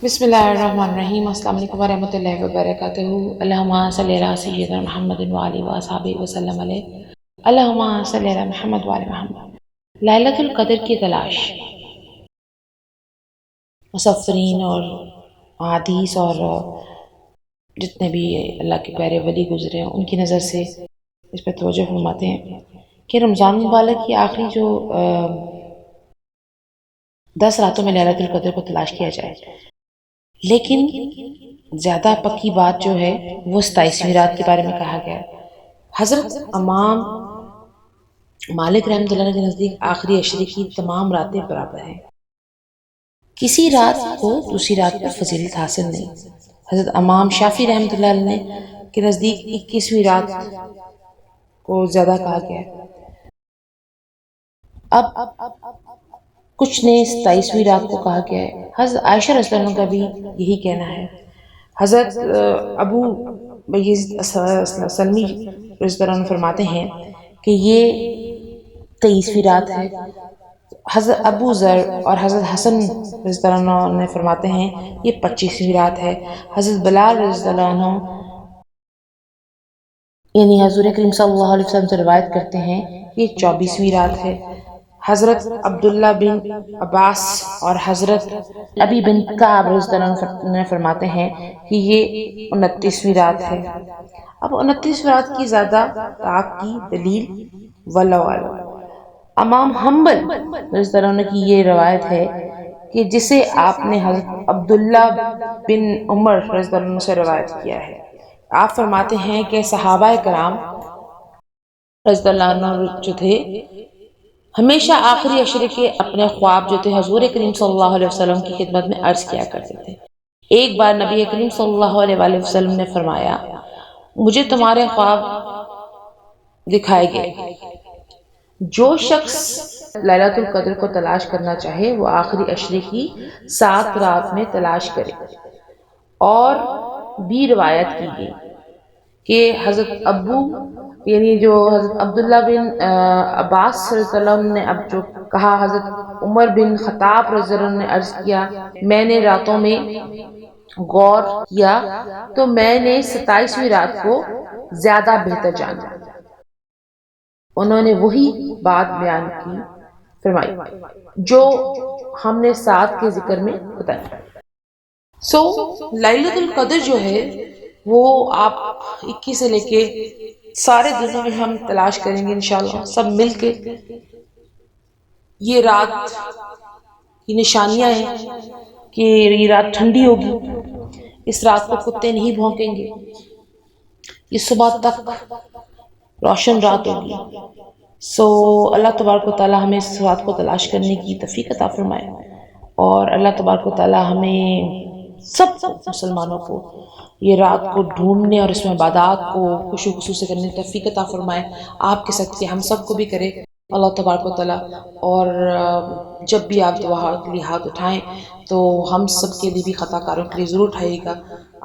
بسم اللہ الرحمن الرحیم۔ السلام علیکم ورحمۃ اللہ وبرکاتہ۔ اللہم صلی علی سیدنا محمد وعلی وصحبہ وسلم علیہ۔ اللہم صلی علی محمد وعلی محمد۔ لیلۃ القدر کی تلاش۔ مصفرین اور احادیث اور جتنے بھی اللہ کے پیارے ولی گزرے ہیں ان کی نظر سے اس پہ توجہ فرماتے ہیں کہ رمضان مبارک کی آخری جو 10 راتوں میں لیلۃ القدر کو تلاش کیا جائے، لیکن زیادہ پکی بات جو ہے وہ 27ویں رات کے بارے میں کہا گیا ہے۔ حضرت امام مالک رحمۃ اللہ کے نزدیک آخری عشرے کی تمام راتیں برابر ہیں، کسی رات کو دوسری رات پر فضیلت حاصل نہیں۔ حضرت امام شافعی رحمۃ اللہ علیہ کے نزدیک 21ویں رات کو زیادہ کہا گیا ہے۔ اب کچھ نے 27ویں رات کو کہا گیا ہے۔ حضرت عائشہ رضی اللہ عنہ کا بھی یہی کہنا ہے۔ حضرت ابو یزید سلمی رضی اللہ عنہ فرماتے ہیں کہ یہ 23ویں رات ہے۔ حضرت ابو ذر اور حضرت حسن رضی اللہ عنہ فرماتے ہیں یہ 25ویں رات ہے۔ حضرت بلال رضی اللہ عنہ یعنی حضور کریم صلی اللہ علیہ وسلم سے روایت کرتے ہیں کہ یہ 24ویں رات ہے۔ حضرت عبداللہ بن عباس اور حضرت ابی بن کعب رضی اللہ عنہ فرماتے ہیں کہ یہ 29ویں رات ہے۔ اب 29ویں رات کی زیادہ طاقت کی دلیل واللہ اعلم۔ امام حنبل رضی اللہ عنہ کی یہ روایت ہے کہ جسے آپ نے حضرت عبداللہ بن عمر رضی اللہ عنہ سے روایت کیا ہے۔ آپ فرماتے ہیں کہ صحابہ کرام رضی اللہ عنہ جو تھے ہمیشہ آخری عشرے کے اپنے خواب جو تھے حضور کریم صلی اللہ علیہ وسلم کی خدمت میں عرض کیا کرتے تھے۔ ایک بار نبی کریم صلی اللہ علیہ وسلم نے فرمایا مجھے تمہارے خواب دکھائے گئے، جو شخص لیلۃ القدر کو تلاش کرنا چاہے وہ آخری عشرے کی 7 رات میں تلاش کرے۔ اور بھی روایت کی گئی کہ حضرت ابو یعنی جو حضرت عبداللہ بن عباس رضی اللہ عنہ نے اب جو کہا، حضرت عمر بن خطاب رضی اللہ عنہ نے عرض کیا میں نے راتوں میں غور کیا تو میں نے 27ویں رات کو زیادہ بہتر جانا۔ انہوں نے وہی بات بیان کی فرمائی جو ہم نے 7 کے ذکر میں بتایا۔ لیلۃ القدر جو ہے وہ آپ 21 سے لے کے سارے دنوں میں ہم تلاش کریں گے انشاءاللہ سب مل کے۔ یہ رات کی نشانیاں ہیں کہ یہ رات ٹھنڈی ہوگی، اس رات کو کتے نہیں بھونکیں گے، یہ صبح تک روشن رات ہوگی۔ اللہ تبارک و تعالی ہمیں اس رات کو تلاش کرنے کی توفیق عطا فرمائے، اور اللہ تبارک و تعالی ہمیں سب مسلمانوں کو یہ رات کو ڈھونڈنے اور اس میں عبادات کو خوشی خصوصی کرنے کی توفیق عطا فرمائے۔ آپ کے ساتھ ہم سب کو بھی کرے اللہ تبارک و تعالی۔ اور جب بھی آپ دعا کے لیے ہاتھ اٹھائیں تو ہم سب کے لیے بھی خطا کاروں کے لیے ضرور اٹھائیے گا۔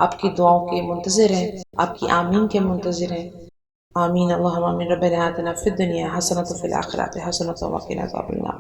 آپ کی دعاؤں کے منتظر ہیں، آپ کی آمین کے منتظر ہیں۔ آمین اللہم آمین۔ ربنا آتنا فی الدنیا حسنۃ وفی الآخرۃ حسنۃ وقنا عذاب النار۔